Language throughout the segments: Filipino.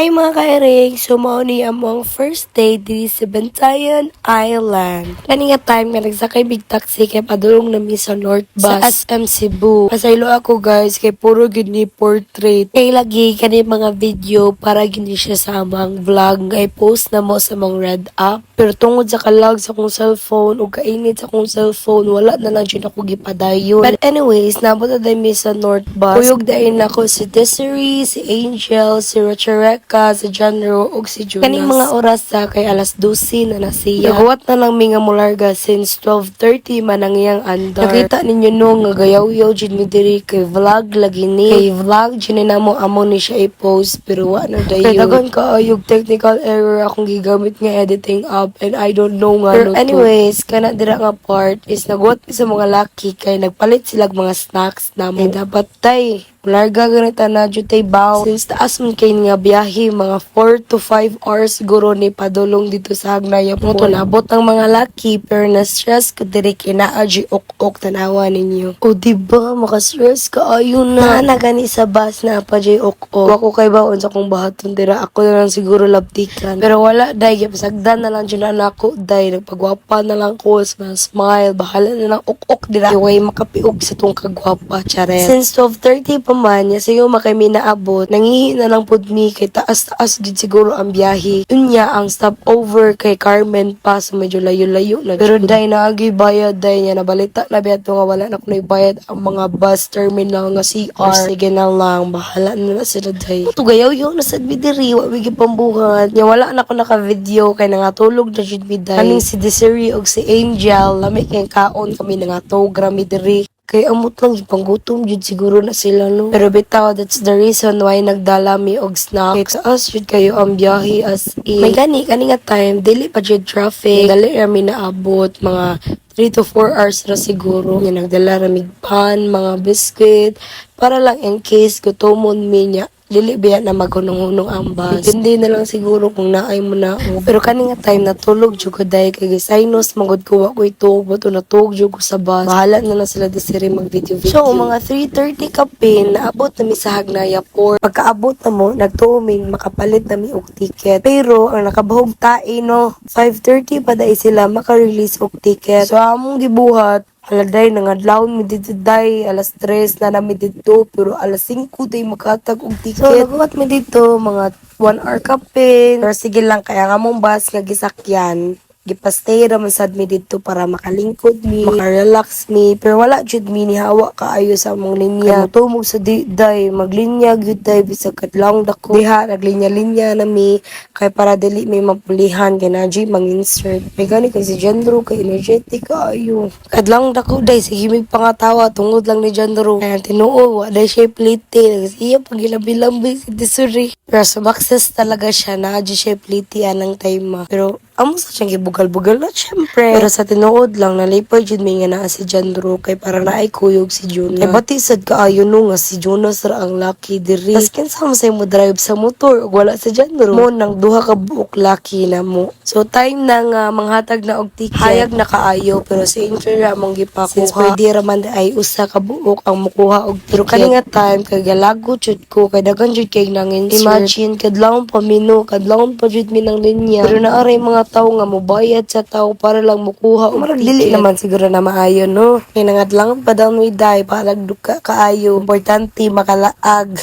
Hi mga ka-Eric! So, mao ni among first day diri sa Bantayan Island. Kani nga time nga nagsakay big taxi kay padulong nami sa North Bus sa SM Cebu. Pasaylo ako guys kay puro gini portrait. Kay lagi kani mga video para gini siya sa amang vlog nga i-post na mo sa mga red app. Pero tungod sa kalag sa akong cellphone o kainit sa akong cellphone, wala na lang dyan ako gipadayon. But anyways, nabot na dahil mi sa North Bus. Uyog dahil ako si Desiree, si Angel, si Rochareka, si John Ro, ug si Jonas. Kaning mga oras sa kay alas 12 na nasiya. Nagawa na lang mi nga mularga since 12:30 man ang iyang andar. Nakita ninyo no nga gayaw-yaw dyan mi diri kay vlog lagi ni. Kay vlog dyan na mo amo ni siya i-post pero wa na dayon. Kay dagan kaayog technical error akong gigamit nga editing app and I don't know nga. Pero anyways, kana dira nga part is nagwat sa mga laki kay nagpalit sila mga snacks na mo. Dapat tay larga ganita na jutay baw. Since taas man kay nga biyahe, mga 4 to 5 hours siguro ni padulong dito sa Hagnaya po. Ito nabot ang mga laki, pero na-stress ko diri kinaaji ok-ok tanawa ninyo. O diba, maka-stress ka ayun na. Gani sa bus na pa jay ok-ok. Ako kay baon sa kong bahaton dira. Ako na lang siguro labtikan. Pero wala, day, pasagdan na lang dyan na ako, day. Nagpagwapa na lang ko, smile, bahala na lang ok-ok dira. Iway makapiog sa tong kagwapa, charet. Since 12:30 pa man, sigaw makami naabot, nangihi na lang pud mi kay taas-taas gid siguro ang biyahe. Unya ang stopover kay Carmen pa so medyo layo-layo na. Pero day naagi bayad day niya nabalita na biya nga wala na kuno bayad ang mga bus terminal nga CR. Sige na lang, bahala na sila day. Ito gayaw-yaw na sa bidiri, wa bigi pambuhat. Nya wala na ko naka-video kay nangatulog na jud mi day. Kaning si Desiree og si Angel, lami kay kaon kami nangatog rami diri. Kay amot lang ipanggutom jud siguro na sila no. Pero bitaw that's the reason why nagdala mi og snack. Kay taas jud kayo ang biyahe as in. May kani nga time dili pa jud traffic. Dali rami naabot mga 3 to 4 hours na siguro. Yan nagdala rami pan, mga biscuit para lang in case gutomon mi nya. Dili biya na maghunong-hunong ang bus. Hindi na lang siguro kung naay mo na. Pero kani nga time natulog jud ko dahil kay sinus magod ko wa ko itog bato natulog jud ko sa bus. Bahala na lang sila desire mag video. So mga 3:30 kapin naabot na mi sa Hagnaya Port. Pagkaabot na mo nagtuoming makapalit na mi og ticket. Pero ang nakabahog tae no 5:30 pa dai sila maka-release og ticket. So among gibuhat haladay nangadlawon mi dito day alas 3 na nami dito pero alas 5 day makatag og ticket. So nagbuhat mi dito mga 1 hour kapin. Pero sige lang kaya nga mong bus nga gisakyan. Gipastay ra man sad mi dito para makalingkod mi, makarelax mi, pero wala jud mi ni hawa kaayo sa among linya. Tumog sa day maglinya gyud day bisag kadlawon dako. Diha naglinya-linya na mi kay para dili may mapulihan kay naji mang-insert. May gani kay si Jandro kay energetic kaayo. Kadlawon dako day sige mi pangatawa tungod lang ni Jandro. Kaya tinuo wa day siya plite, iya pagilambi-lambi si Desiree. Pero sumakses talaga siya na siya plite anang time. Pero amo sa siyang gibugal-bugal na syempre. Pero sa tinuod lang, nalipay jud may nga naa si Jandro kay para naay kuyog si Jonas. Kay batisad kaayo no nga si Jonas ra ang lucky diri. Tas kinsa mo say mo drive sa motor ug wala si Jandro. Mo nang duha ka buok lucky na mo. So time na nga manghatag na og ticket. Hayag na kaayo pero si Inter among gipakuha. Since pwede ra man ay usa ka buok ang mukuha og ticket. Pero kani nga time kay galago jud ko kay daghan jud kay nang insert. Imagine kadlawon pa mino, kadlawon pa jud mi nang linya. Pero naaray mga tao nga mobayad sa tao para lang mukuha og dili naman siguro na maayo no. Kay nangadlang pa daw mi day para duka kaayo. Importante makalaag.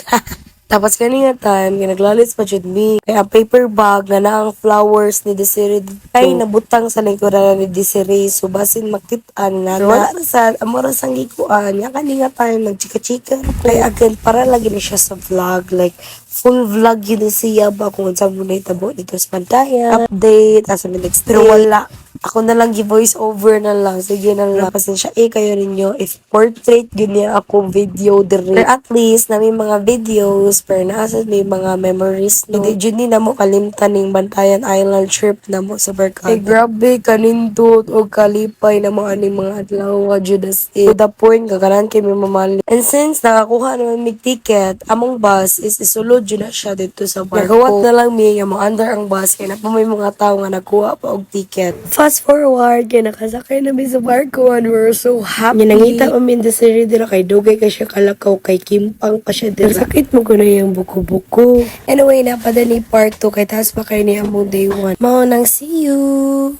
Tapos kani nga time, naglalis pa jud mi. Kaya ang paper bag na naang flowers ni Desiree ay nabutang sa lingkuran ni Desiree. So basin makit-an na. Wala na sa amora sang gikuan. Nga kani nga time nagchika-chika. Kaya again para lagi ni siya sa vlog like full vlog yun siya ba kung saan mo na itabo dito sa Bantayan. Update, asa may next day. Pero wala. Ako na lang gi-voice over na lang. Sige na lang. Pasensya kayo ninyo. If portrait yun niya akong video dire. Pero at least na may mga videos. Pero naasad may mga memories. No? Hindi dyan na mo kalimtan ng Bantayan Island trip na mo sa Barkada. Eh grabe kanindot o kalipay na mga aning mga adlaw. Judas it. To the point kaganan kay may mamali. And since nakakuha naman may ticket, among bus is isulod yun na siya dito sa barko. Nagawat na lang may nga mo under ang bus. Kaya na po may mga tao nga nakuha pa og ticket. Fast forward, kaya nakasakay na mi sa barko and we're so happy. Nangita amin sa dira kay dugay ka siya kalakaw kay kimpang pa siya dira. Sakit mo ko na yung buko-buko. Anyway, napada ni part 2 kay taas pa kayo ni among day 1. Mao nang see you!